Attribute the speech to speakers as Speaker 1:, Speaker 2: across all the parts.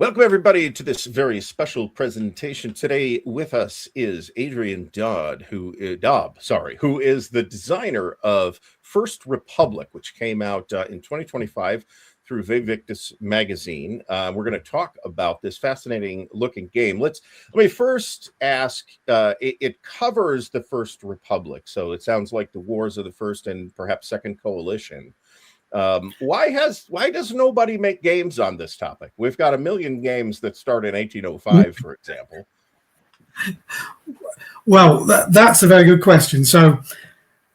Speaker 1: Welcome, everybody, to this very special presentation. Today with us is Adrian Dobb, who is the designer of First Republic, which came out in 2025 through Vivictus magazine. We're going to talk about this fascinating looking game. Let me first ask, it covers the First Republic, so it sounds like the wars of the First and perhaps Second Coalition. Why does nobody make games on this topic? We've got a million games that start in 1805, for example.
Speaker 2: Well, that's a very good question. So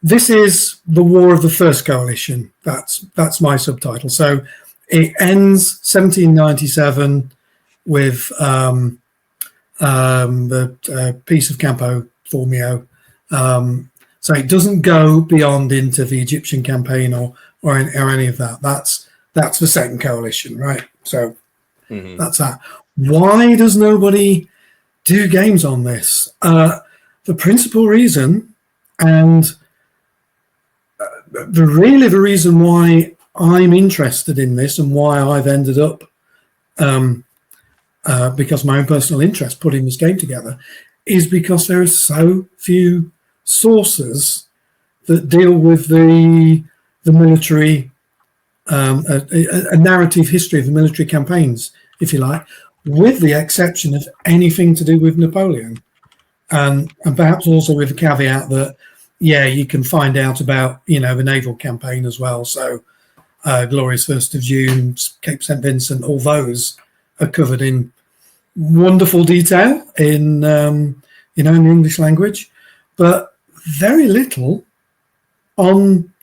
Speaker 2: this is the War of the First Coalition. That's my subtitle. So it ends 1797 with the Peace of Campo Formio. So it doesn't go beyond into the Egyptian campaign or any of that. That's the Second Coalition, right? So that's that. Why does nobody do games on this? The principal reason, and the reason why I'm interested in this and why I've ended up, because of my own personal interest putting this game together, is because there are so few sources that deal with the military, a narrative history of the military campaigns, if you like, with the exception of anything to do with Napoleon. And perhaps also with the caveat that, yeah, you can find out about, the naval campaign as well. So Glorious 1st of June, Cape St. Vincent, all those are covered in wonderful detail in, in the English language, but very little on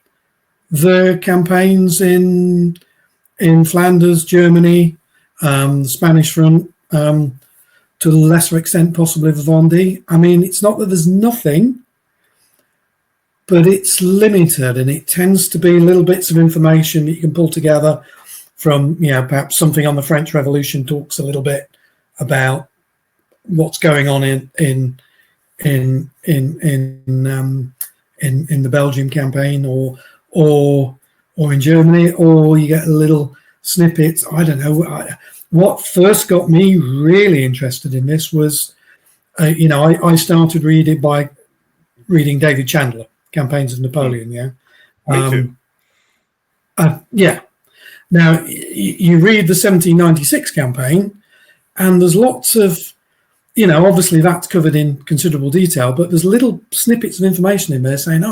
Speaker 2: the campaigns in Flanders, Germany, the Spanish front, to a lesser extent, possibly the Vendée. I mean, it's not that there's nothing, but it's limited, and it tends to be little bits of information that you can pull together from, perhaps something on the French Revolution talks a little bit about what's going on in the Belgian campaign, or in Germany, or you get little snippets. I don't know. What first got me really interested in this was, I started by reading David Chandler, Campaigns of Napoleon. Yeah,
Speaker 1: Me too.
Speaker 2: Yeah. Now you read the 1796 campaign, and there's lots of, obviously that's covered in considerable detail, but there's little snippets of information in there saying,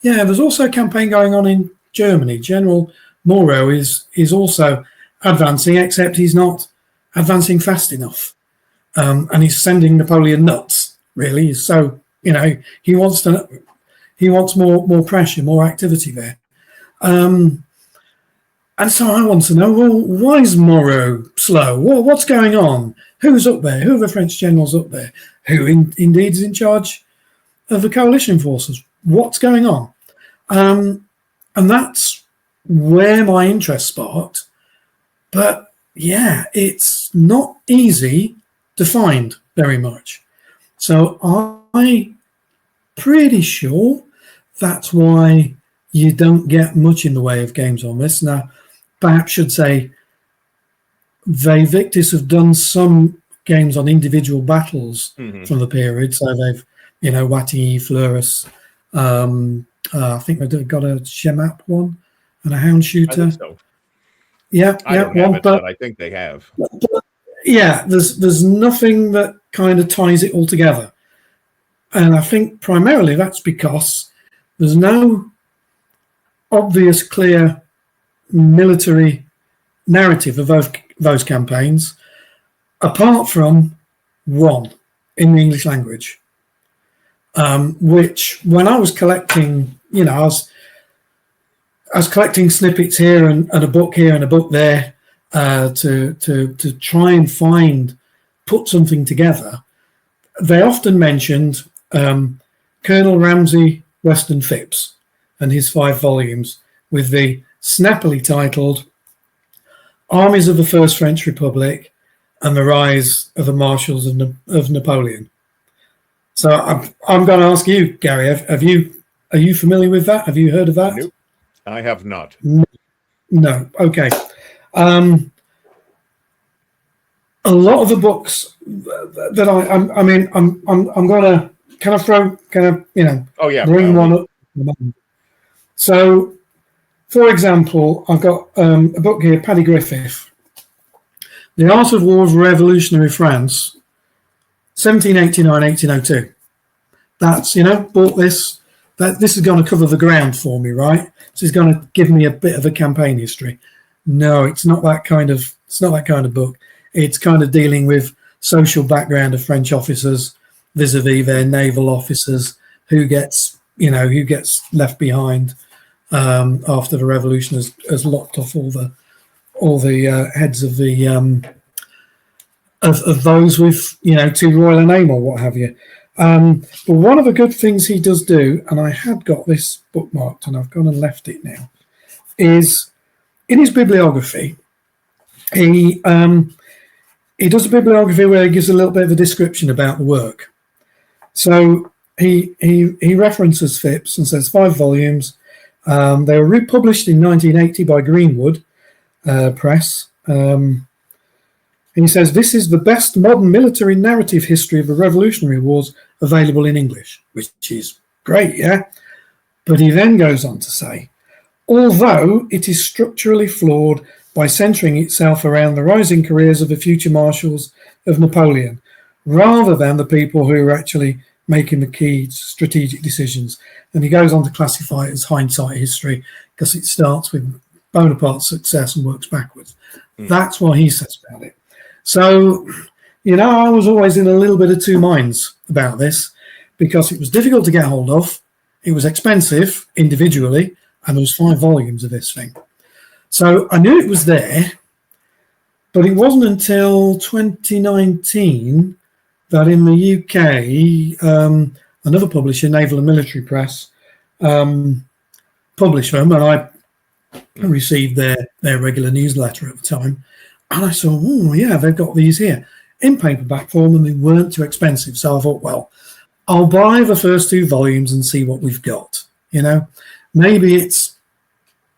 Speaker 2: there's also a campaign going on in Germany. General Moreau is also advancing, except he's not advancing fast enough. And he's sending Napoleon nuts, really. So, he wants more pressure, more activity there. And so I want to know, well, why is Moreau slow? What's going on? Who's up there? Who are the French generals up there? Who indeed is in charge of the coalition forces? What's going on? And that's where my interest sparked. But yeah, it's not easy to find very much. So I'm pretty sure that's why you don't get much in the way of games on this. Now, perhaps should say Vivictus have done some games on individual battles from the period. So they've, Wattignies, Fleurus. I think they've got a Gemap one and a Hound Shooter.
Speaker 1: I think so.
Speaker 2: Yeah,
Speaker 1: I don't have it, but I think they have.
Speaker 2: Yeah, there's nothing that kind of ties it all together. And I think primarily that's because there's no obvious, clear military narrative of those campaigns, apart from one in the English language, which when I was collecting, I was collecting snippets here and a book here and a book there to try and put something together. They often mentioned Colonel Ramsay Weston Phipps and his 5 volumes with the snappily titled Armies of the First French Republic and the Rise of the Marshals of Napoleon. So I'm going to ask you, Gary, are you familiar with that? Have you heard of that?
Speaker 1: Nope, I have not.
Speaker 2: No. Okay. a lot of the books that I'm going to
Speaker 1: Oh yeah,
Speaker 2: bring one up. So, for example, I've got a book here, Paddy Griffith, The Art of War of Revolutionary France, 1789-1802. That's, bought this. This is going to cover the ground for me, right? This is going to give me a bit of a campaign history. No, it's not that kind of book. It's kind of dealing with social background of French officers vis-a-vis their naval officers, who gets left behind after the revolution has lopped off all the heads of the of those with too royal a name or what have you. But one of the good things he does do, and I had got this bookmarked and I've gone and left it now, is in his bibliography, he does a bibliography where he gives a little bit of a description about the work. So he references Phipps and says 5 volumes. They were republished in 1980 by Greenwood Press. And he says, this is the best modern military narrative history of the Revolutionary Wars available in English, which is great, yeah? But he then goes on to say, although it is structurally flawed by centering itself around the rising careers of the future marshals of Napoleon, rather than the people who are actually making the key strategic decisions. And he goes on to classify it as hindsight history because it starts with Bonaparte's success and works backwards. That's what he says about it. So, I was always in a little bit of two minds about this because it was difficult to get hold of. It was expensive individually, and there was 5 volumes of this thing. So I knew it was there, but it wasn't until 2019 that in the UK, another publisher, Naval and Military Press, published them, and I received their regular newsletter at the time. And I saw, oh yeah, they've got these here in paperback form, and they weren't too expensive. So I thought, well, I'll buy the first 2 volumes and see what we've got. Maybe it's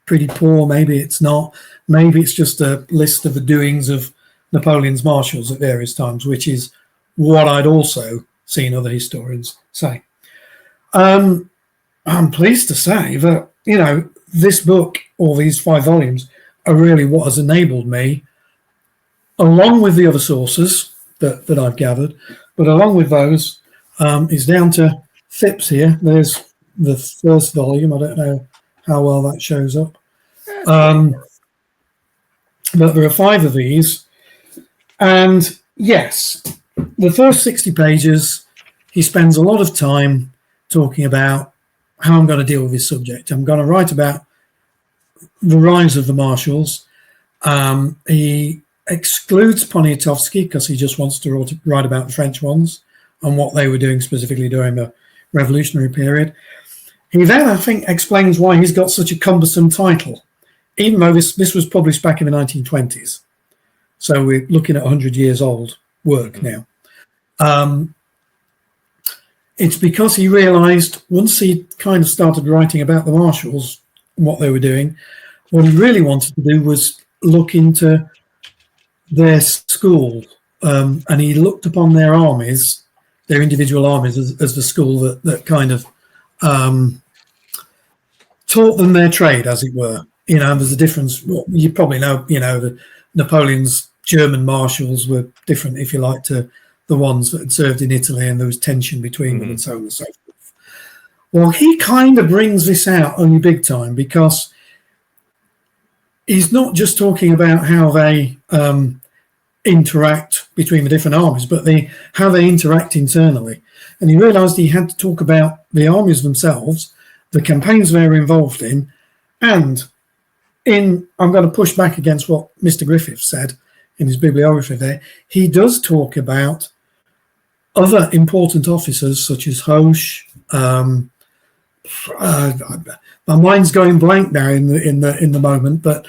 Speaker 2: pretty poor, maybe it's not. Maybe it's just a list of the doings of Napoleon's marshals at various times, which is what I'd also seen other historians say. I'm pleased to say that, this book, or these 5 volumes, are really what has enabled me, along with the other sources that I've gathered, but along with those, is down to Phipps here. There's the first volume. I don't know how well that shows up. But there are 5 of these. And yes, the first 60 pages, he spends a lot of time talking about how I'm going to deal with this subject. I'm going to write about the rise of the marshals. He excludes Poniatowski because he just wants to write about the French ones and what they were doing specifically during the revolutionary period. He then, I think, explains why he's got such a cumbersome title, even though this was published back in the 1920s. So we're looking at 100 years old work now. It's because he realised once he kind of started writing about the marshals and what they were doing, what he really wanted to do was look into their school, and he looked upon their armies, their individual armies, as the school that kind of taught them their trade, as it were. There's a difference. You probably know, the Napoleon's German marshals were different, if you like, to the ones that had served in Italy, and there was tension between them and so on and so forth. Well, he kind of brings this out only big time because he's not just talking about how they interact between the different armies, but how they interact internally. And he realised he had to talk about the armies themselves, the campaigns they were involved in, and I'm going to push back against what Mr. Griffith said in his bibliography there, he does talk about other important officers such as Hoche. My mind's going blank now in the moment, but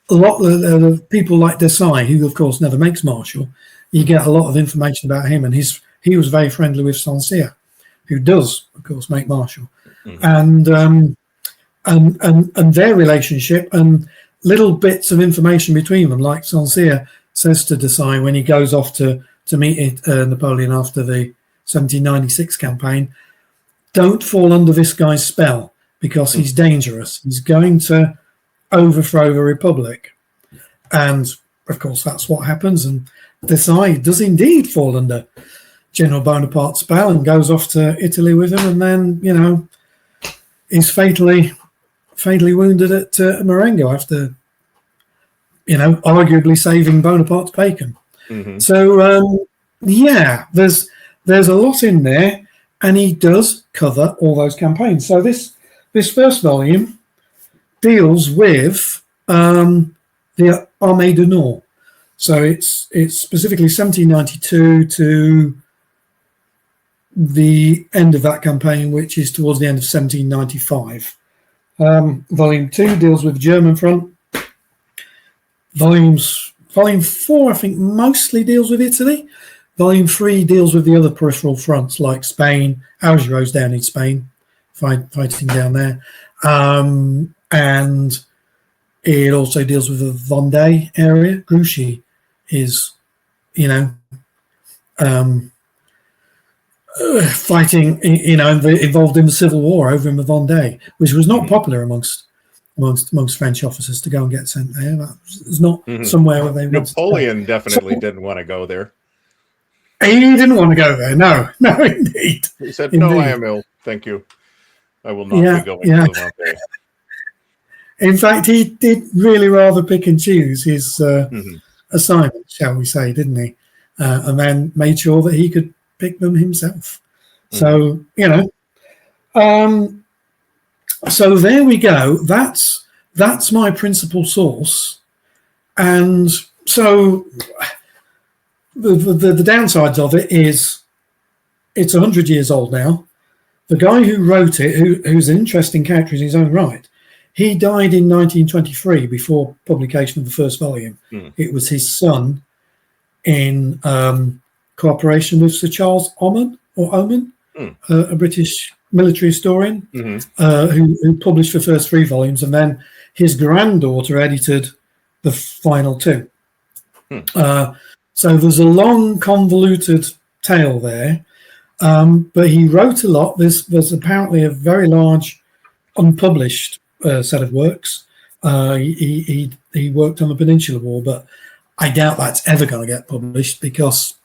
Speaker 2: a lot of people like Desai, who of course never makes marshal, you get a lot of information about him, and he was very friendly with Saint-Cyr, who does of course make marshal, and their relationship and little bits of information between them, like Saint-Cyr says to Desai when he goes off to meet Napoleon after the 1796 campaign, don't fall under this guy's spell because he's dangerous. He's going to overthrow the Republic. And, of course, that's what happens. And Desai does indeed fall under General Bonaparte's spell and goes off to Italy with him, and then, is fatally wounded at Marengo after, arguably saving Bonaparte's bacon.
Speaker 1: Mm-hmm.
Speaker 2: So, there's a lot in there, and he does cover all those campaigns. So this first volume deals with the Armée du Nord. So it's specifically 1792 to the end of that campaign, which is towards the end of 1795. Volume 2 deals with the German front. Volume 4, I think, mostly deals with Italy. Volume 3 deals with the other peripheral fronts like Spain. Augereau's down in Spain, fighting down there. And it also deals with the Vendée area. Grouchy is, fighting, involved in the Civil War over in the Vendée, which was not popular amongst French officers to go and get sent there. That was not somewhere where they wanted
Speaker 1: Napoleon definitely didn't want to go there.
Speaker 2: He didn't want to go there. No, indeed.
Speaker 1: He said, "No, I am ill. Thank you. I will not be going to the Vendée."
Speaker 2: In fact, he did really rather pick and choose his assignments, shall we say, didn't he? And then made sure that he could pick them himself. So, so there we go. That's my principal source. And so the downsides of it is it's 100 years old now. The guy who wrote it, who's an interesting character in his own right, he died in 1923 before publication of the first volume. It was his son, in cooperation with Sir Charles Oman, a British military historian, who published the first 3 volumes, and then his granddaughter edited the final 2. So there's a long, convoluted tale there, but he wrote a lot. There's apparently a very large unpublished set of works. He worked on the Peninsular War, but I doubt that's ever going to get published because,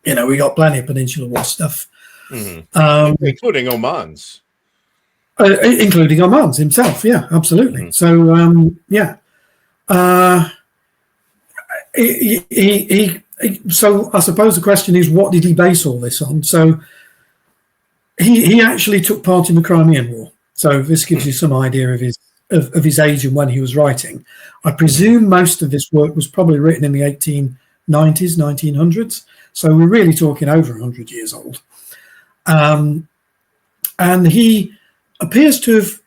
Speaker 2: we got plenty of Peninsular War stuff.
Speaker 1: Including Oman's.
Speaker 2: Including Oman's himself, yeah, absolutely. So, so I suppose the question is, what did he base all this on? So he actually took part in the Crimean War. So this gives you some idea of his age and when he was writing. I presume most of this work was probably written in the 1890s, 1900s. So we're really talking over 100 years old. And he appears to have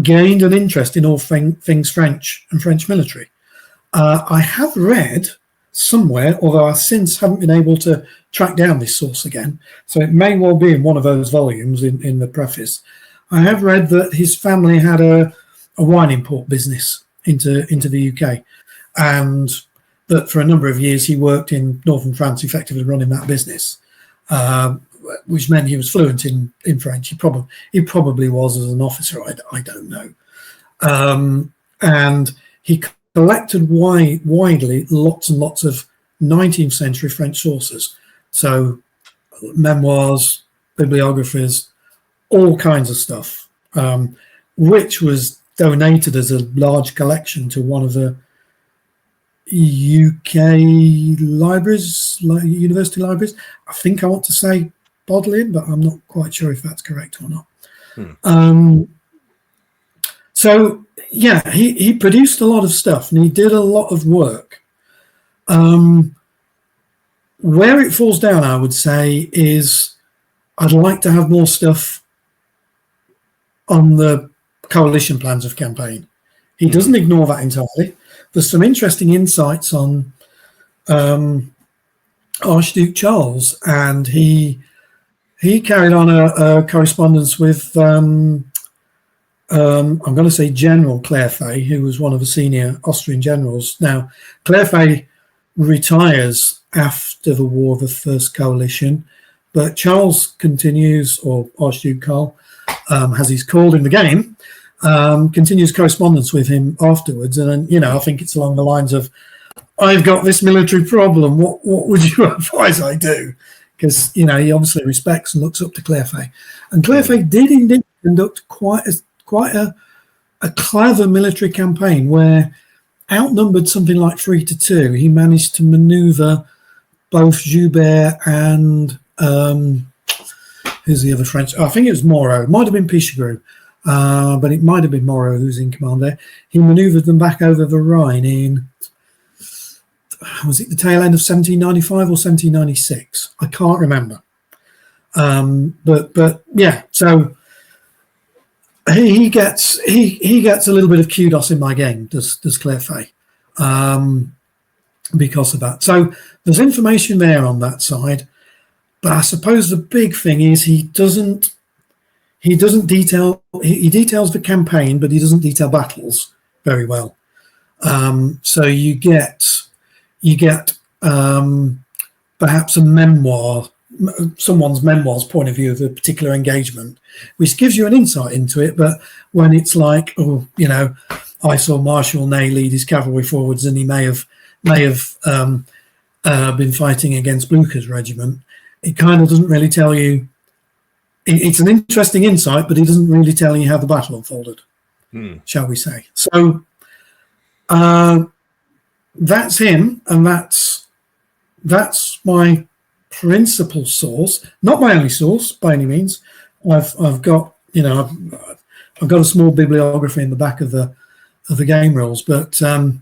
Speaker 2: gained an interest in all things French and French military. I have read somewhere, although I since haven't been able to track down this source again, so it may well be in one of those volumes in the preface. I have read that his family had a wine import business into the UK, and that for a number of years he worked in northern France, effectively running that business, which meant he was fluent in French. He probably was as an officer. I don't know, and he collected widely lots and lots of 19th century French sources, so memoirs, bibliographies, all kinds of stuff, which was donated as a large collection to one of the UK libraries, university libraries. I think I want to say Bodleian, but I'm not quite sure if that's correct or not. So yeah, he produced a lot of stuff and he did a lot of work. Where it falls down, I would say, is I'd like to have more stuff on the coalition plans of campaign. He doesn't ignore that entirely. There's some interesting insights on Archduke Charles, and he carried on a correspondence with I'm going to say General Clairfayt, who was one of the senior Austrian generals. Now, Clairfayt retires after the War of the First Coalition, but Charles continues, or Archduke Karl, as he's called in the game, continues correspondence with him afterwards. And, I think it's along the lines of, I've got this military problem. What would you advise I do? Because, he obviously respects and looks up to Clairfay. And Clairfay did indeed conduct quite a clever military campaign where, outnumbered something like 3-2, he managed to maneuver both Joubert and who's the other French? I think it was Moreau. It might have been Pichegru, but it might have been Moreau who's in command there. He maneuvered them back over the Rhine in, was it the tail end of 1795 or 1796? I can't remember. But yeah, so he gets a little bit of kudos in my game, does Clairfay, because of that. So there's information there on that side, but I suppose the big thing is he doesn't detail. He details the campaign, but he doesn't detail battles very well. So you get perhaps a memoir, someone's memoir's point of view of a particular engagement, which gives you an insight into it. But when it's like, I saw Marshal Ney lead his cavalry forwards, and he may have been fighting against Blucher's regiment, it kind of doesn't really tell you. It's an interesting insight, but it doesn't really tell you how the battle unfolded, shall we say. So that's him, and that's my principal source, not my only source by any means. I've got I've got a small bibliography in the back of the game rules, but so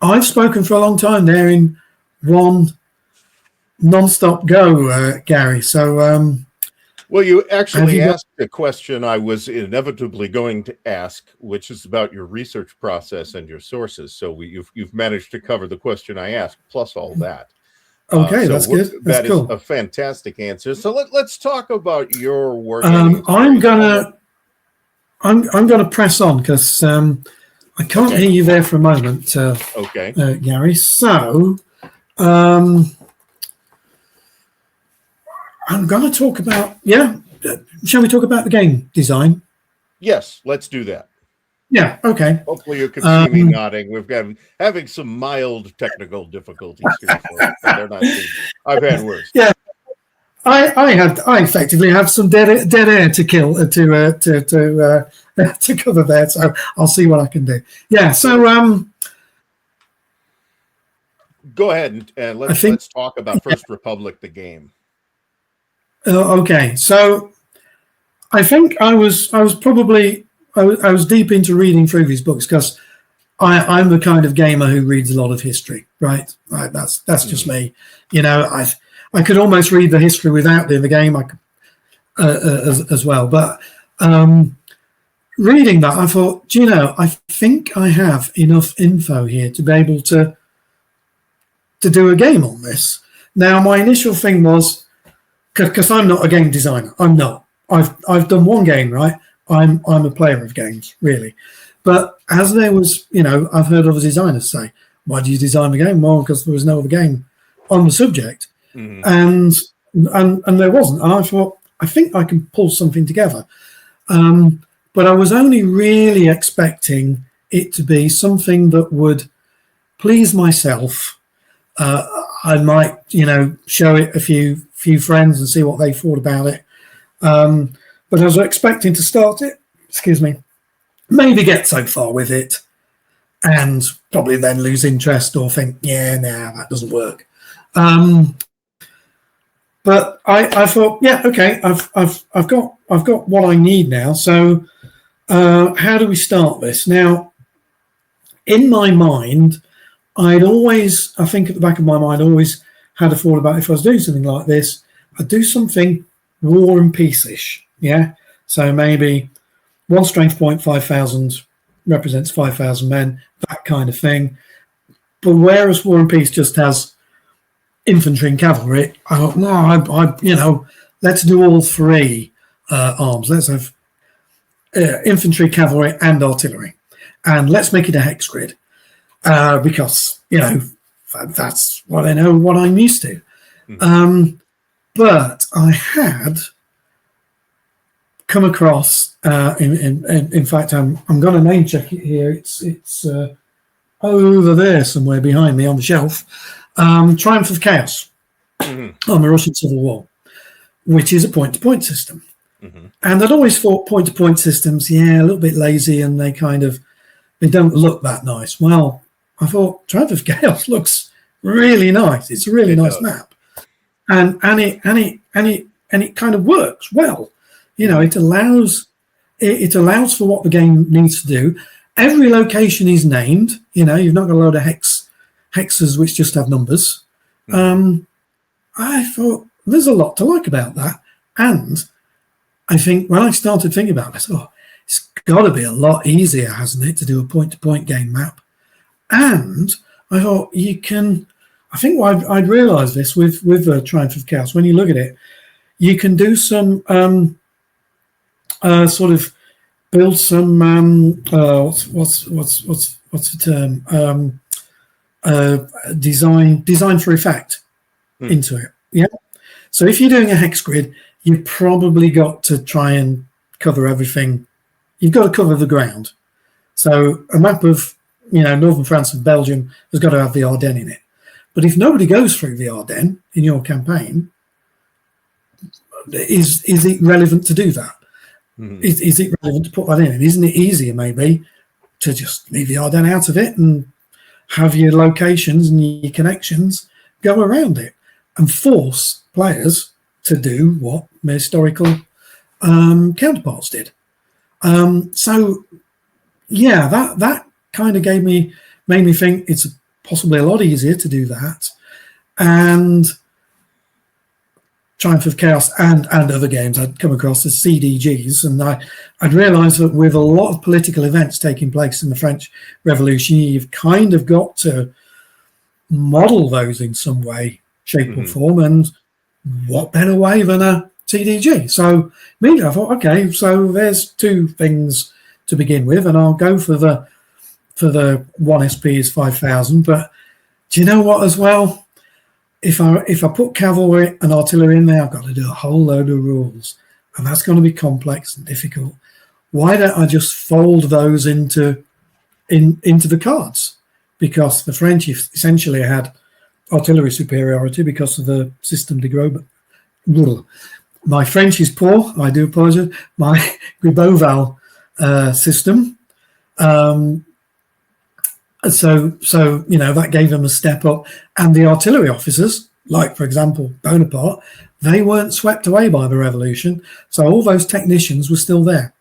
Speaker 2: I've spoken for a long time there in one non-stop go, Gary. So
Speaker 1: well, you actually asked a question I was inevitably going to ask, which is about your research process and your sources. So you've managed to cover the question I asked, plus all that.
Speaker 2: Okay, that's good.
Speaker 1: That
Speaker 2: cool.
Speaker 1: is a fantastic answer. So let's talk about your work.
Speaker 2: I'm gonna press on because I can't hear you there for a moment. Gary. So I'm going to talk about, shall we talk about the game design?
Speaker 1: Yes, let's do that.
Speaker 2: Yeah, okay.
Speaker 1: Hopefully you can see me nodding. We've got having some mild technical difficulties here. They're not I've had worse. Yeah,
Speaker 2: I effectively have some dead air to kill to cover there. So I'll see what I can do. Yeah. So
Speaker 1: go ahead and let's talk about First Republic, the game.
Speaker 2: Okay, so I think I was deep into reading through these books because I'm the kind of gamer who reads a lot of history, right? That's just me. I could almost read the history without doing the game. I could, as well, but reading that, I thought, I think I have enough info here to be able to do a game on this. Now, my initial thing was, because I'm not a game designer. I'm not. I've done one game, right? I'm a player of games, really. But as there was, I've heard other designers say, "Why do you design the game?" Well, because there was no other game on the subject, and there wasn't. And I thought, I think I can pull something together. But I was only really expecting it to be something that would please myself. I might, show it a few friends and see what they thought about it. But I was expecting to start it, maybe get so far with it and probably then lose interest or think, that doesn't work. But I thought, okay, I've got what I need now. So how do we start this? Now, in my mind, I think at the back of my mind, always had a thought about if I was doing something like this, I'd do something war and peace-ish, So maybe one strength point, 5,000 represents 5,000 men, that kind of thing. But whereas War and Peace just has infantry and cavalry, I thought, no, let's do all three arms. Let's have infantry, cavalry, and artillery, and let's make it a hex grid because that's what I know, what I'm used to. But I had come across, in fact, I'm going to name check it here. It's over there somewhere behind me on the shelf. Triumph of Chaos on the Russian Civil War, which is a point-to-point system. And I'd always thought point-to-point systems, a little bit lazy, and they don't look that nice. Well, I thought Triumph of Chaos looks really nice. It's a really nice map, and it kind of works well. It allows for what the game needs to do. Every location is named. You've not got a load of hexes which just have numbers. I thought there's a lot to like about that, and I think when I started thinking about it, I thought it's got to be a lot easier, hasn't it, to do a point-to-point game map? And I thought you can. I think I'd realised this with Triumph of Chaos. When you look at it, you can do some sort of build some what's the term, design for effect into it. Yeah. So if you're doing a hex grid, you've probably got to try and cover everything. You've got to cover the ground. So a map of northern France and Belgium has got to have the Ardennes in it. But if nobody goes through the Ardennes in your campaign, is it relevant to do that? Is it relevant to put that in? And isn't it easier maybe to just leave the Ardennes out of it and have your locations and your connections go around it and force players to do what their historical counterparts did? So yeah, that kind of made me think it's possibly a lot easier to do that. And Triumph of Chaos and other games I'd come across as CDGs, and I'd realised that with a lot of political events taking place in the French Revolution, you've kind of got to model those in some way, shape or form, and what better way than a CDG? So immediately I thought, okay, so there's two things to begin with, and I'll go for the 1 SP is 5,000. But do you know what as well? If I put cavalry and artillery in there, I've got to do a whole load of rules, and that's going to be complex and difficult. Why don't I just fold those into the cards? Because the French essentially had artillery superiority because of the system de Gros. My French is poor. I do apologize. My Gribeauval system. So that gave them a step up, and the artillery officers, like for example Bonaparte, they weren't swept away by the revolution, so all those technicians were still there.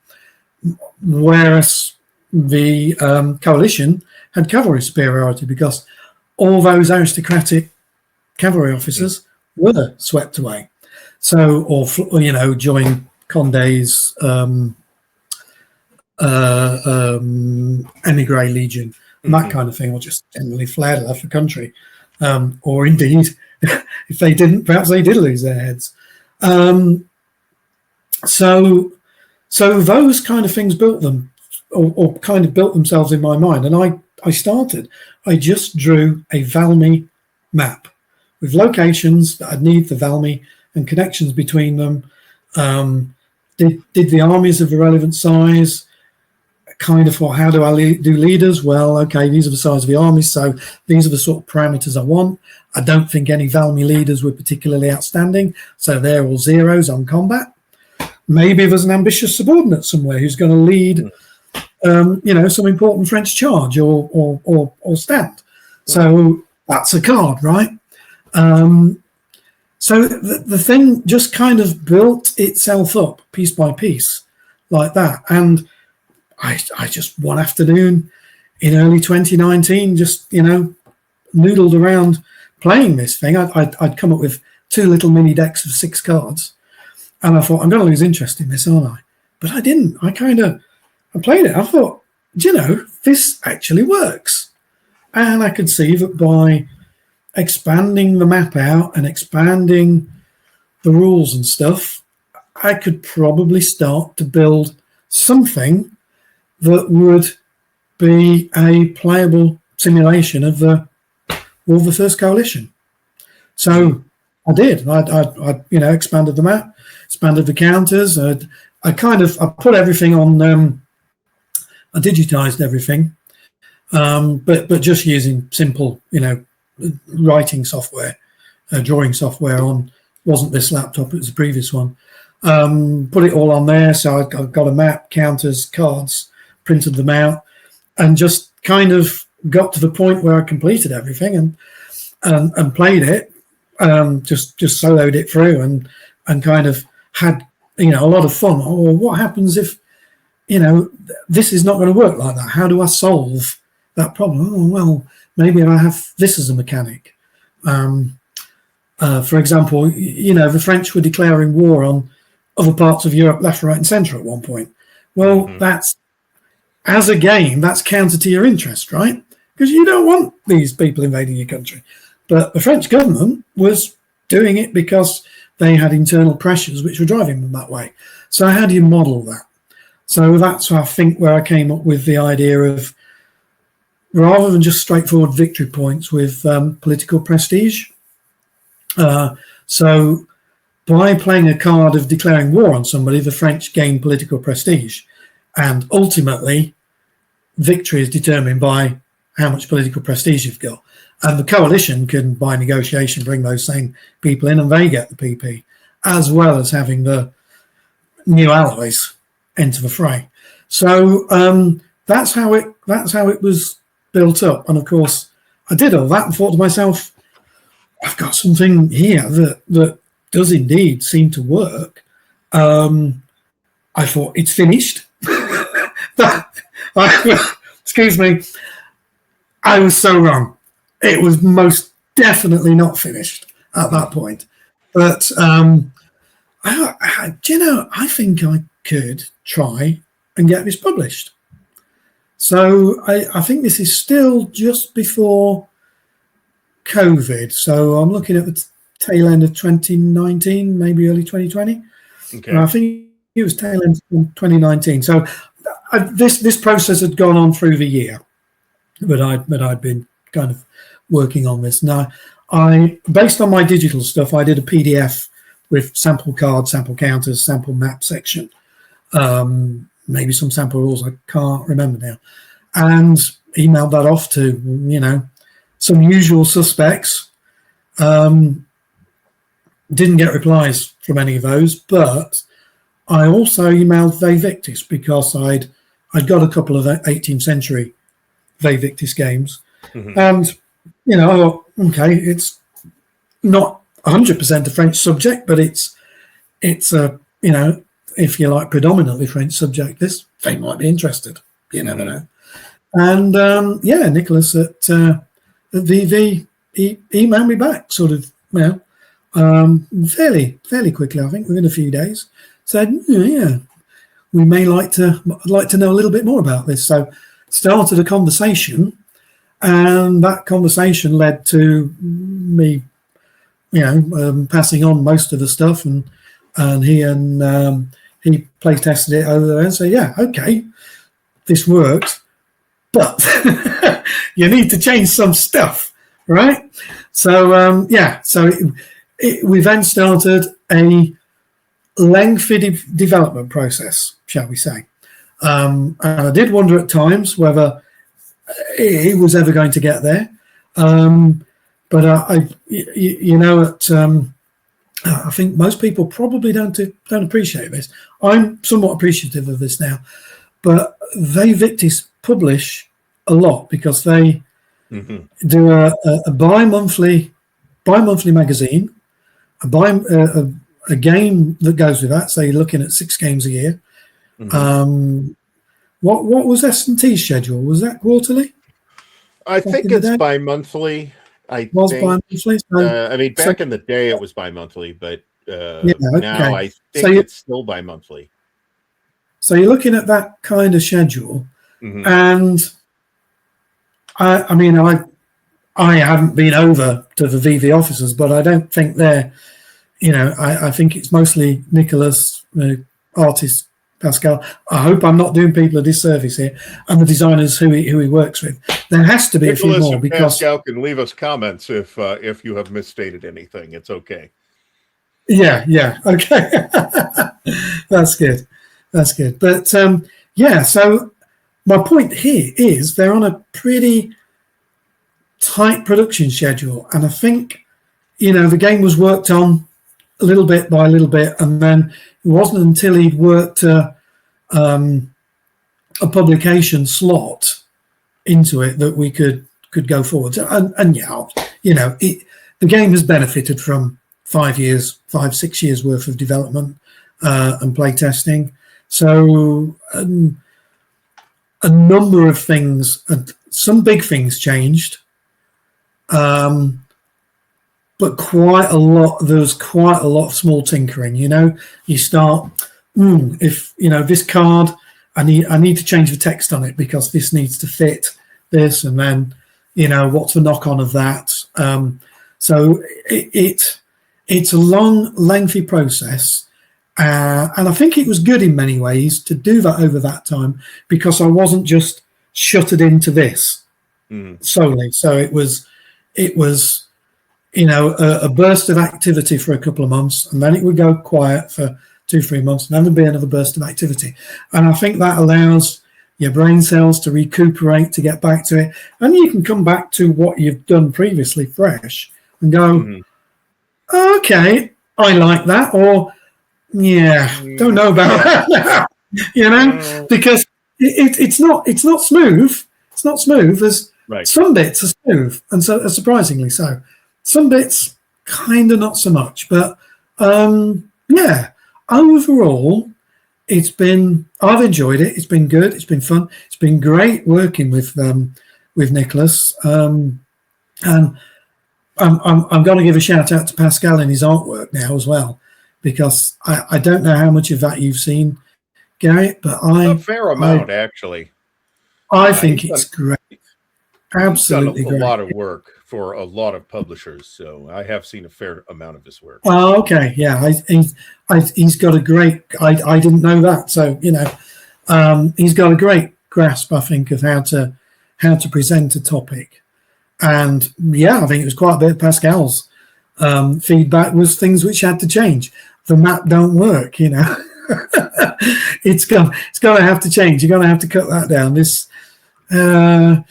Speaker 2: Whereas the coalition had cavalry superiority because all those aristocratic cavalry officers were swept away. So, or join Condé's Emigre Legion. And that kind of thing, or just generally fled left the country. Or indeed, if they didn't, perhaps they did lose their heads. So those kind of things built them, or kind of built themselves in my mind. And I just drew a Valmy map with locations that I'd need the Valmy and connections between them. Did the armies of the relevant size. Kind of thought, how do I do leaders? Well, okay, these are the size of the armies, so these are the sort of parameters I want. I don't think any Valmy leaders were particularly outstanding, so they're all zeros on combat. Maybe there's an ambitious subordinate somewhere who's going to lead, some important French charge or stand. So that's a card, right? So the thing just kind of built itself up piece by piece like that, and I just one afternoon in early 2019 just noodled around playing this thing. I'd come up with 2 little mini decks of 6 cards, and I thought I'm going to lose interest in this, aren't I? But I didn't. I played it. I thought, this actually works, and I could see that by expanding the map out and expanding the rules and stuff, I could probably start to build something that would be a playable simulation of the Well, the first coalition. So I did. I expanded the map, expanded the counters. I put everything on. I digitized everything, but just using simple, writing software, drawing software on. Wasn't this laptop, it was the previous one. Put it all on there. So I got a map, counters, cards, printed them out, and just kind of got to the point where I completed everything and played it, just soloed it through and kind of had, a lot of fun. Oh, what happens if, this is not going to work like that? How do I solve that problem? Oh, well, maybe I have this as a mechanic. For example, the French were declaring war on other parts of Europe, left, right, and centre at one point. Well, that's, as a game, that's counter to your interest, right? Because you don't want these people invading your country. But the French government was doing it because they had internal pressures which were driving them that way. So how do you model that? So that's, I think, where I came up with the idea of, rather than just straightforward victory points with political prestige. So by playing a card of declaring war on somebody, the French gain political prestige. And ultimately, victory is determined by how much political prestige you've got. And the coalition can, by negotiation, bring those same people in and they get the PP, as well as having the new allies enter the fray. So that's how it was built up. And of course, I did all that and thought to myself, I've got something here that does indeed seem to work. I thought it's finished. Excuse me. I was so wrong. It was most definitely not finished at that point. But I think I could try and get this published. So I think this is still just before COVID. So I'm looking at the tail end of 2019, maybe early 2020.
Speaker 1: Okay.
Speaker 2: I think it was tail end of 2019. So this process had gone on through the year, but I'd been kind of working on this. Now, based on my digital stuff, I did a PDF with sample cards, sample counters, sample map section, maybe some sample rules. I can't remember now, and emailed that off to some usual suspects. Didn't get replies from any of those, but I also emailed Ve Victis because I'd got a couple of 18th century Ve Victis games, and I thought, okay, it's not 100% a French subject, but it's a if you like predominantly French subject, they might be interested. You never know. And Nicholas at VV emailed me back, sort of, fairly quickly. I think within a few days, said, yeah, we may I'd like to know a little bit more about this. So started a conversation, and that conversation led to me, passing on most of the stuff, and he play tested it over there and said, yeah, okay, this works, but you need to change some stuff, right? So we then started a lengthy development process, shall we say. And I did wonder at times whether it was ever going to get there. But I think most people probably don't appreciate this. I'm somewhat appreciative of this now, but Ve Victis publish a lot because they do a bi-monthly magazine, a game that goes with that. So you're looking at 6 games a year. What was S&T's schedule? Was that quarterly?
Speaker 1: I think it's bi-monthly.
Speaker 2: Bi-monthly.
Speaker 1: Back in the day it was bi-monthly, but now I think it's still bi-monthly.
Speaker 2: So you're looking at that kind of schedule, and I haven't been over to the VV offices, but I don't think they're, I think it's mostly Nicholas, artist Pascal. I hope I'm not doing people a disservice here, and the designers who he works with. There has to be a few
Speaker 1: Nicholas
Speaker 2: more
Speaker 1: and
Speaker 2: because
Speaker 1: Pascal can leave us comments if you have misstated anything. It's okay.
Speaker 2: yeah, okay, that's good, that's good. But yeah, so my point here is they're on a pretty tight production schedule, and I think the game was worked on a little bit by a little bit, and then it wasn't until he'd worked a publication slot into it that we could go forward. And yeah, the game has benefited from 6 years worth of development and play testing. So a number of things, some big things changed, but quite a lot. There's quite a lot of small tinkering. You start if this card, I need to change the text on it because this needs to fit this, and then what's the knock on of that. So it's a long, lengthy process. And I think it was good in many ways to do that over that time because I wasn't just shuttered into this solely. So it was a burst of activity for a couple of months, and then it would go quiet for 2-3 months, and then there'd be another burst of activity. And I think that allows your brain cells to recuperate, to get back to it, and you can come back to what you've done previously fresh and go, okay, I like that, or don't know about that now, because it's not smooth. It's not smooth. There's some bits are smooth, and so surprisingly so. Some bits kind of not so much, but overall, I've enjoyed it. It's been good. It's been fun. It's been great working with Nicholas, and I'm going to give a shout out to Pascal and his artwork now as well, because I don't know how much of that you've seen, Garrett, but
Speaker 1: a fair amount actually.
Speaker 2: I think it's great. Absolutely
Speaker 1: great. A lot of work for a lot of publishers, so I have seen a fair amount of his work.
Speaker 2: Oh, okay, yeah, he's got a great. I didn't know that, so he's got a great grasp, I think, of how to present a topic, and I think it was quite a bit of Pascal's feedback was things which had to change. The map don't work, it's going to have to change. You're going to have to cut that down. This, I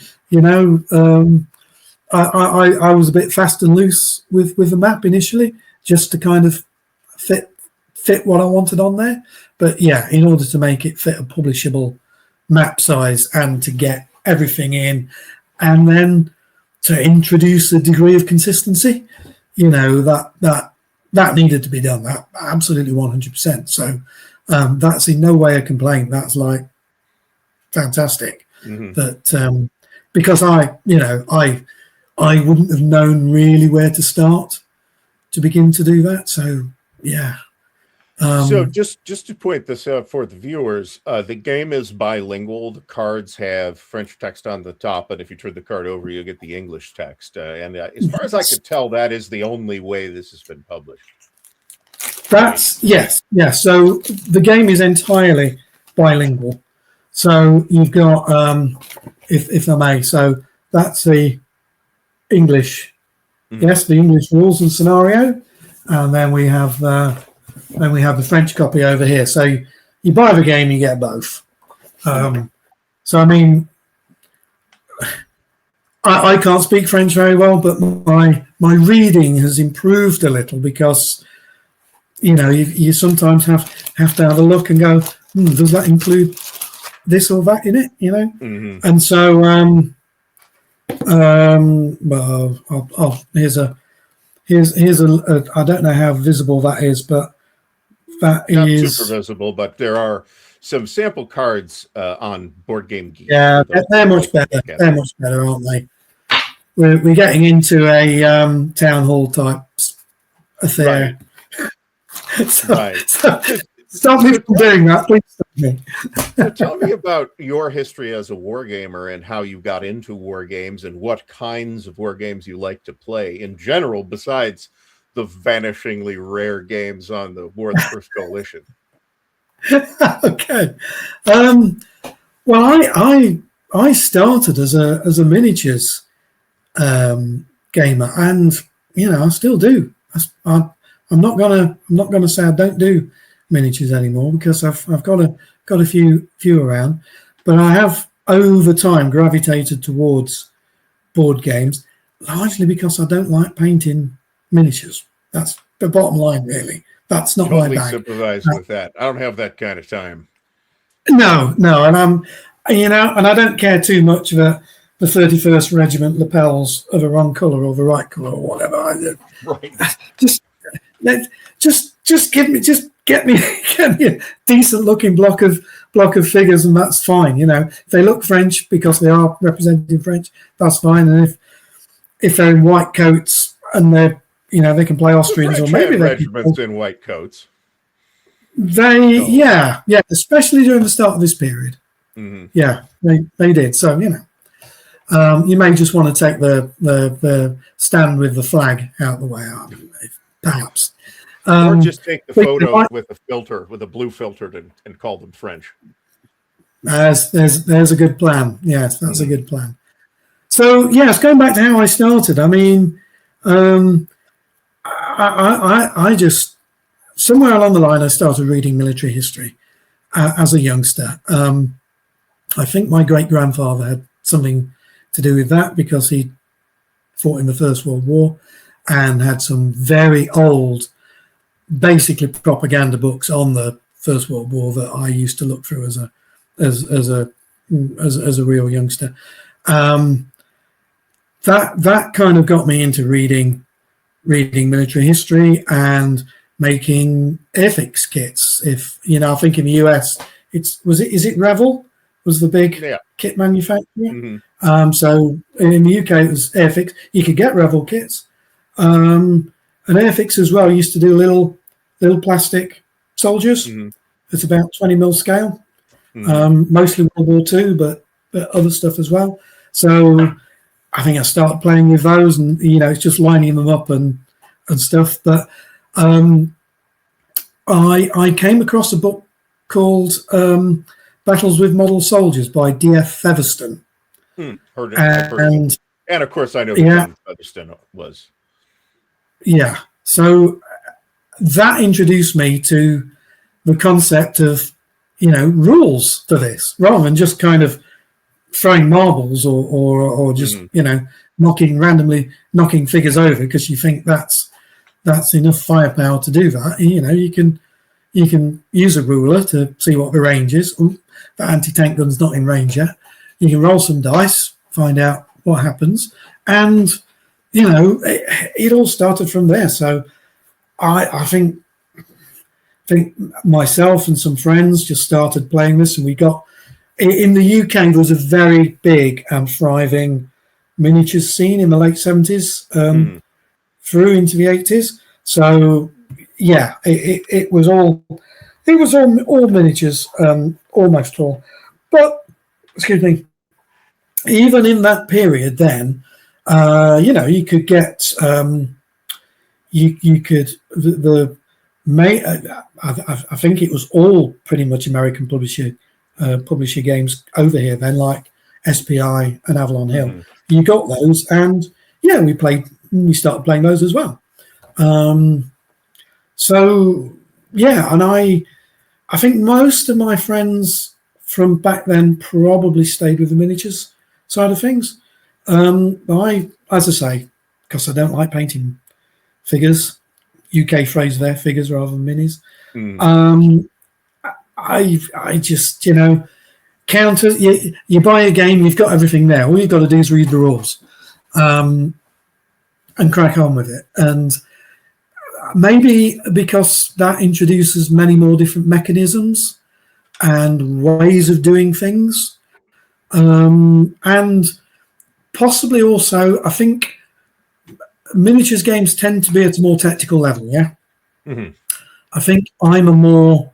Speaker 2: was a bit fast and loose with the map initially, just to kind of fit what I wanted on there. But in order to make it fit a publishable map size and to get everything in, and then to introduce a degree of consistency, that needed to be done. That absolutely 100%. So that's in no way a complaint. That's like fantastic. That because I wouldn't have known really where to start to begin to do that. So so
Speaker 1: just to point this out for the viewers, the game is bilingual. The cards have French text on the top, but if you turn the card over, you get the English text. And as far as I could tell, that is the only way this has been published.
Speaker 2: That's yes. So the game is entirely bilingual. So you've got, if I may, so that's the English, the English rules and scenario, and then we have the French copy over here. So you buy the game, you get both. So I mean, I can't speak French very well, but my reading has improved a little because you sometimes have to have a look and go, does that include this or that in it? And so well, here's a I don't know how visible that is, but that
Speaker 1: not
Speaker 2: is
Speaker 1: super visible, but there are some sample cards on Board Game Geek.
Speaker 2: Yeah, they're much better. They're much better, aren't they? We're getting into a town hall type affair.
Speaker 1: Right.
Speaker 2: So stop me from doing that, please. Stop me.
Speaker 1: So tell me about your history as a wargamer and how you got into war games and what kinds of war games you like to play in general, besides the vanishingly rare games on the War of the First Coalition.
Speaker 2: Okay. Well, I started as a miniatures gamer, and I still do. I'm not gonna say I don't do miniatures anymore, because I've got a few around, but I have over time gravitated towards board games, largely because I don't like painting miniatures. That's the bottom line, really. That's not
Speaker 1: Totally
Speaker 2: my bag.
Speaker 1: sympathize with that. I don't have that kind of time.
Speaker 2: No, and and I don't care too much about the 31st Regiment lapels are the wrong colour or the right colour or whatever.
Speaker 1: Right.
Speaker 2: Just get me a decent looking block of figures, and that's fine. If they look French because they are representing French, that's fine. And if they're in white coats and they're they can play Austrians, or maybe they
Speaker 1: regiments in white coats.
Speaker 2: Yeah, especially during the start of this period.
Speaker 1: Mm-hmm.
Speaker 2: Yeah, they did. So you may just want to take the stand with the flag out of the way, perhaps.
Speaker 1: Or just take the photo with a blue filter, and call them French.
Speaker 2: There's a good plan. Yes, that's a good plan. So yes, going back to how I started. I mean, I just, somewhere along the line, I started reading military history as a youngster. I think my great-grandfather had something to do with that, because he fought in the First World War and had some very old, basically propaganda books on the First World War that I used to look through as a real youngster. That kind of got me into reading military history and making airfix kits. If I think in the US, is it Revell was the big kit manufacturer. Mm-hmm. So in the UK it was Airfix. You could get Revell kits, and Airfix as well used to do little plastic soldiers. Mm-hmm. It's about 20mm scale, mostly World War II, but other stuff as well. So I think I started playing with those, and it's just lining them up and stuff. But I came across a book called Battles with Model Soldiers by D.F. Featherstone.
Speaker 1: Heard it. And of course I know who Featherstone was.
Speaker 2: Yeah. So that introduced me to the concept of, rules to this, rather than just kind of throwing marbles or just, randomly knocking figures over because you think that's enough firepower to do that. You can use a ruler to see what the range is. Ooh, the anti-tank gun's not in range yet. You can roll some dice, find out what happens, and it all started from there. So I think myself and some friends just started playing this, and we got in the UK. There was a very big and thriving miniatures scene in the late 70s through into the 80s. So yeah, it was all miniatures, almost all. But excuse me, even in that period, then you could get you could I think it was all pretty much American publisher games over here then, like SPI and Avalon Hill. Mm-hmm. You got those, and we started playing those as well. So yeah, and I think most of my friends from back then probably stayed with the miniatures side of things. As I say, because I don't like painting figures, UK phrase there, figures rather than minis. I just, counter, you buy a game, you've got everything there. All you've got to do is read the rules and crack on with it. And maybe because that introduces many more different mechanisms and ways of doing things. And possibly also, I think miniatures games tend to be at a more technical level, yeah? Mm-hmm. I think I'm a more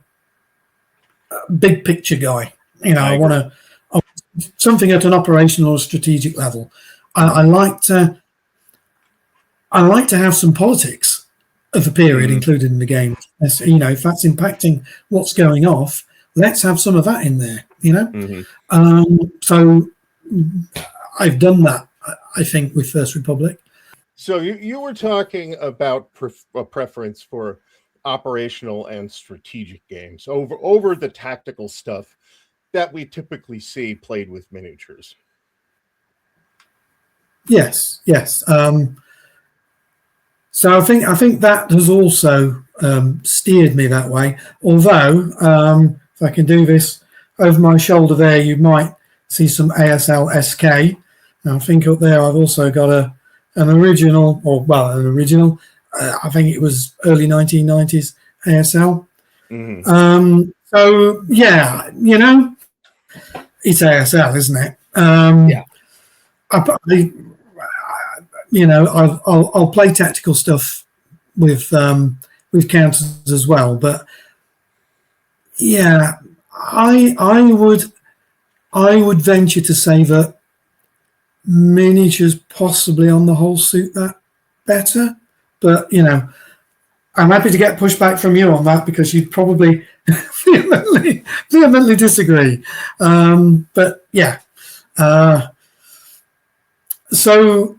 Speaker 2: big picture guy. I want something at an operational or strategic level. I like to have some politics of the period included in the game. if that's impacting what's going off, let's have some of that in there. So I've done that, I think, with First Republic.
Speaker 1: So you were talking about a preference for operational and strategic games over the tactical stuff that we typically see played with miniatures.
Speaker 2: Yes. So I think that has also steered me that way. Although, if I can do this over my shoulder there, you might see some ASL SK. And I think up there I've also got an original. I think it was early 1990s ASL.
Speaker 1: Mm-hmm.
Speaker 2: So yeah, it's ASL, isn't it?
Speaker 1: Yeah.
Speaker 2: I'll play tactical stuff with counters as well, but yeah, I would venture to say that miniatures possibly on the whole suit that better, but I'm happy to get pushback from you on that because you'd probably vehemently disagree. But yeah, so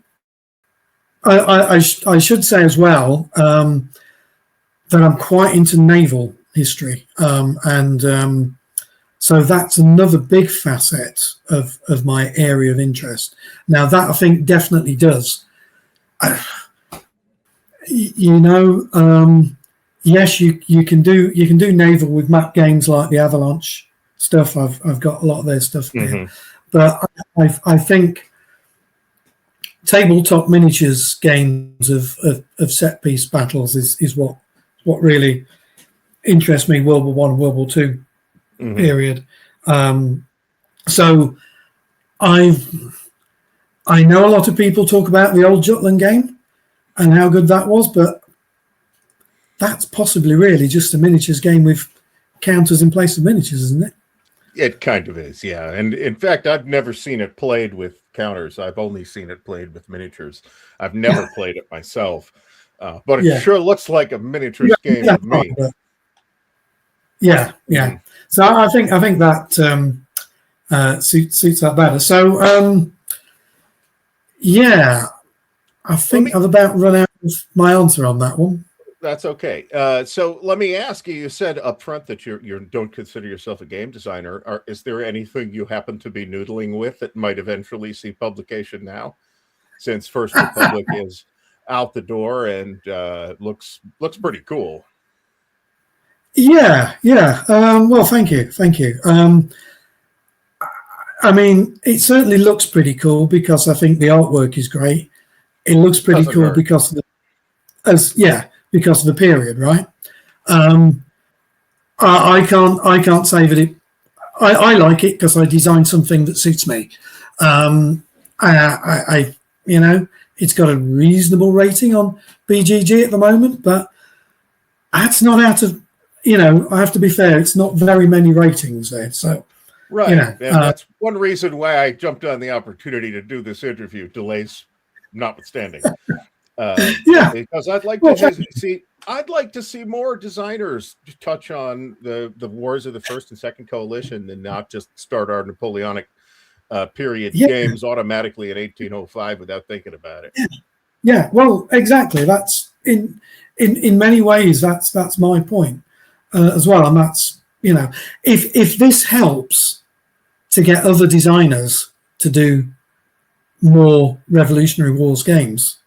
Speaker 2: I should say as well that I'm quite into naval history, and so that's another big facet of my area of interest. Now that I think definitely does. Yes, you can do naval with map games like the Avalanche stuff. I've got a lot of their stuff there,
Speaker 1: Mm-hmm.
Speaker 2: but I think tabletop miniatures games of set piece battles is what really interests me. World War I, World War II period. So I know a lot of people talk about the old Jutland game and how good that was, but that's possibly really just a miniatures game with counters in place of miniatures, isn't it?
Speaker 1: It kind of is, yeah. And in fact, I've never seen it played with counters. I've only seen it played with miniatures. I've never played it myself, but it sure looks like a miniatures game to me.
Speaker 2: Yeah. So I think that suits that better. So I think I've about run out of my answer on that one.
Speaker 1: That's okay. So let me ask you. You said up front that you don't consider yourself a game designer. Is there anything you happen to be noodling with that might eventually see publication now, since First Republic is out the door and looks pretty cool?
Speaker 2: Yeah. Well, thank you. I mean, it certainly looks pretty cool because I think the artwork is great. It looks pretty cool because of the period, right? I can't say that it. I like it because I designed something that suits me. It's got a reasonable rating on BGG at the moment, but that's not out of. I have to be fair. It's not very many ratings there, so.
Speaker 1: Right, and that's one reason why I jumped on the opportunity to do this interview, delays notwithstanding. Because I'd like to see more designers touch on the wars of the First and Second Coalition and not just start our Napoleonic period games automatically in 1805 without thinking about it.
Speaker 2: Yeah, well, exactly. That's in many ways that's my point as well, and that's if this helps to get other designers to do more Revolutionary Wars games.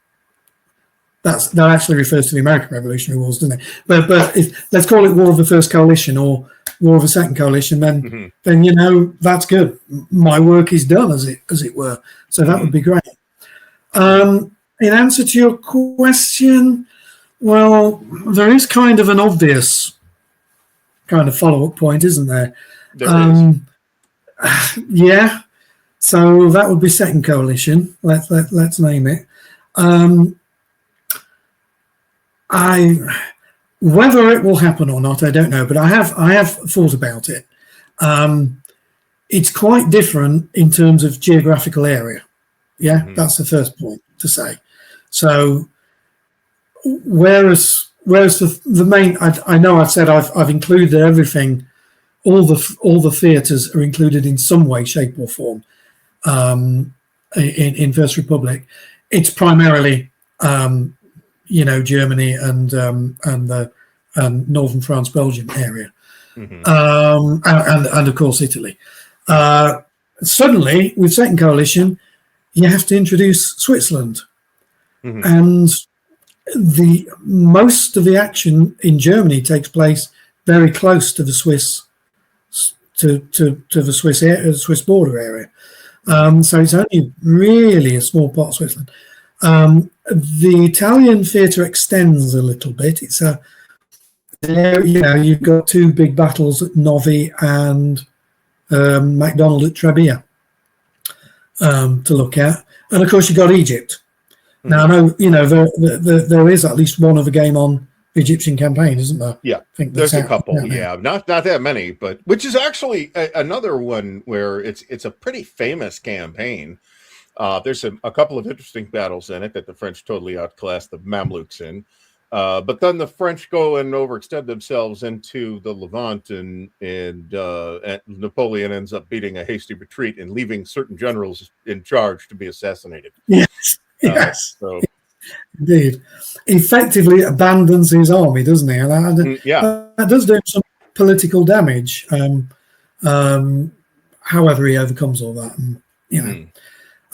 Speaker 2: That actually refers to the American Revolutionary Wars, doesn't it? But let's call it War of the First Coalition or War of the Second Coalition, then that's good. My work is done, as it were. So that would be great. In answer to your question, well, there is kind of an obvious kind of follow-up point, isn't there?
Speaker 1: There is.
Speaker 2: Yeah. So that would be Second Coalition. Let's name it. Whether it will happen or not, I don't know, but I have thought about it. It's quite different in terms of geographical area. Yeah, that's the first point to say. So whereas whereas the main, I know I've said I've included everything. All the theatres are included in some way, shape, or form in First Republic. It's primarily Germany and the northern France, Belgium area,
Speaker 1: Mm-hmm.
Speaker 2: and of course Italy. Suddenly, with Second Coalition, you have to introduce Switzerland,
Speaker 1: Mm-hmm.
Speaker 2: and the most of the action in Germany takes place very close to the Swiss the Swiss border area. So it's only really a small part of Switzerland. The Italian theatre extends a little bit. It's you've got two big battles at Novi and MacDonald at Trebia to look at, and of course you've got Egypt. Mm-hmm. Now I know there is at least one other game on the Egyptian campaign, isn't there?
Speaker 1: Yeah, I think there's a couple. Yeah, not that many, but which is actually another one where it's a pretty famous campaign. There's a couple of interesting battles in it that the French totally outclassed the Mamluks in. But then the French go and overextend themselves into the Levant, and Napoleon ends up beating a hasty retreat and leaving certain generals in charge to be assassinated.
Speaker 2: Yes, yes. Indeed. Effectively abandons his army, doesn't he? That does do some political damage. However, he overcomes all that,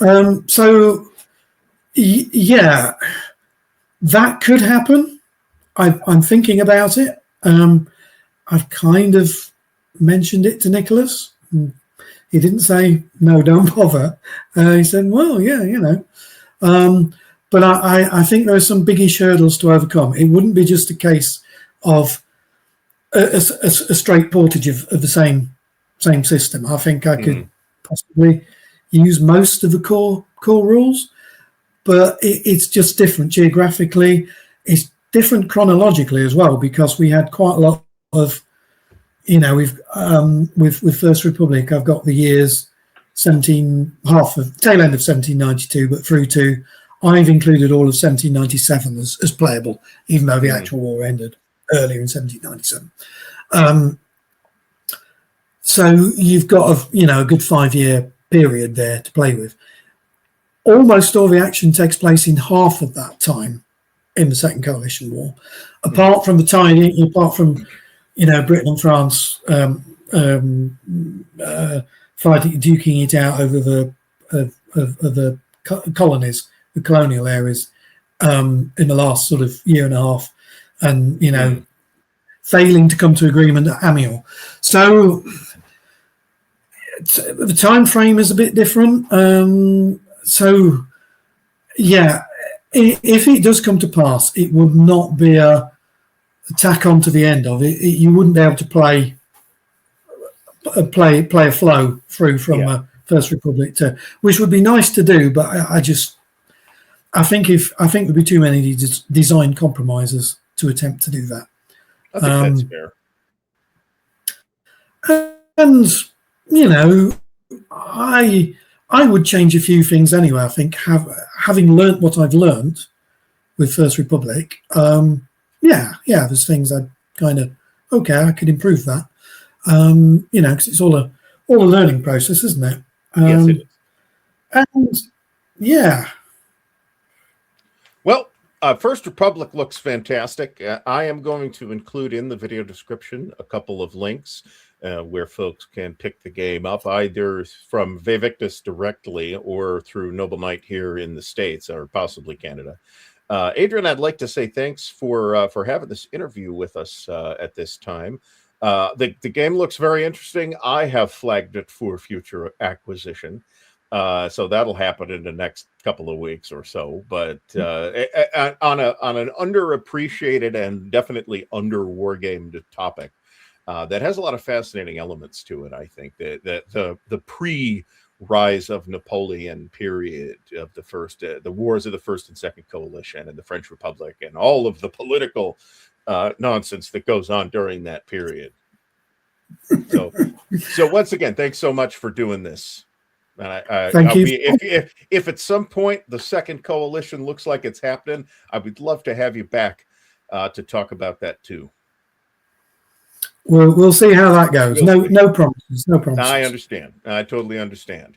Speaker 2: and so yeah, that could happen. I'm thinking about it. I've kind of mentioned it to Nicholas. He didn't say no, don't bother. He said, well, yeah, but I think there are some biggish hurdles to overcome. It wouldn't be just a case of a straight portage of the same system. I think I could possibly use most of the core rules, but it's just different geographically. It's different chronologically as well, because we had quite a lot of, we've with First Republic, I've got the years tail end of 1792, but through to I've included all of 1797 as playable, even though the actual war ended earlier in 1797. So you've got a good 5-year period there to play with. Almost all the action takes place in half of that time in the Second Coalition War, apart from Britain and France duking it out over the colonies, the colonial areas, in the last sort of year and a half, and failing to come to agreement at Amiens. So the time frame is a bit different. So yeah, if it does come to pass, it would not be a tack on to the end of it. You wouldn't be able to play a flow through from First Republic to, which would be nice to do, but I think there'd be too many design compromises to attempt to do that.
Speaker 1: I think that's
Speaker 2: fair. And I would change a few things anyway. I think having learnt what I've learnt with First Republic, there's things I'd kind of I could improve that. Because it's all a learning process, isn't it?
Speaker 1: Yes, it is.
Speaker 2: And yeah.
Speaker 1: Well, First Republic looks fantastic. I am going to include in the video description a couple of links where folks can pick the game up, either from Vevictus directly or through Noble Knight here in the States, or possibly Canada. Adrian, I'd like to say thanks for having this interview with us at this time. The game looks very interesting. I have flagged it for future acquisition. So that'll happen in the next couple of weeks or so. But on an underappreciated and definitely under-wargamed topic, that has a lot of fascinating elements to it, I think. The pre-rise of Napoleon period of the wars of the First and Second Coalition and the French Republic and all of the political nonsense that goes on during that period. So once again, thanks so much for doing this. And
Speaker 2: Thank you.
Speaker 1: If at some point the Second Coalition looks like it's happening, I would love to have you back to talk about that too.
Speaker 2: We'll see how that goes.
Speaker 1: We'll see.
Speaker 2: No promises. No promises.
Speaker 1: I understand. I totally understand.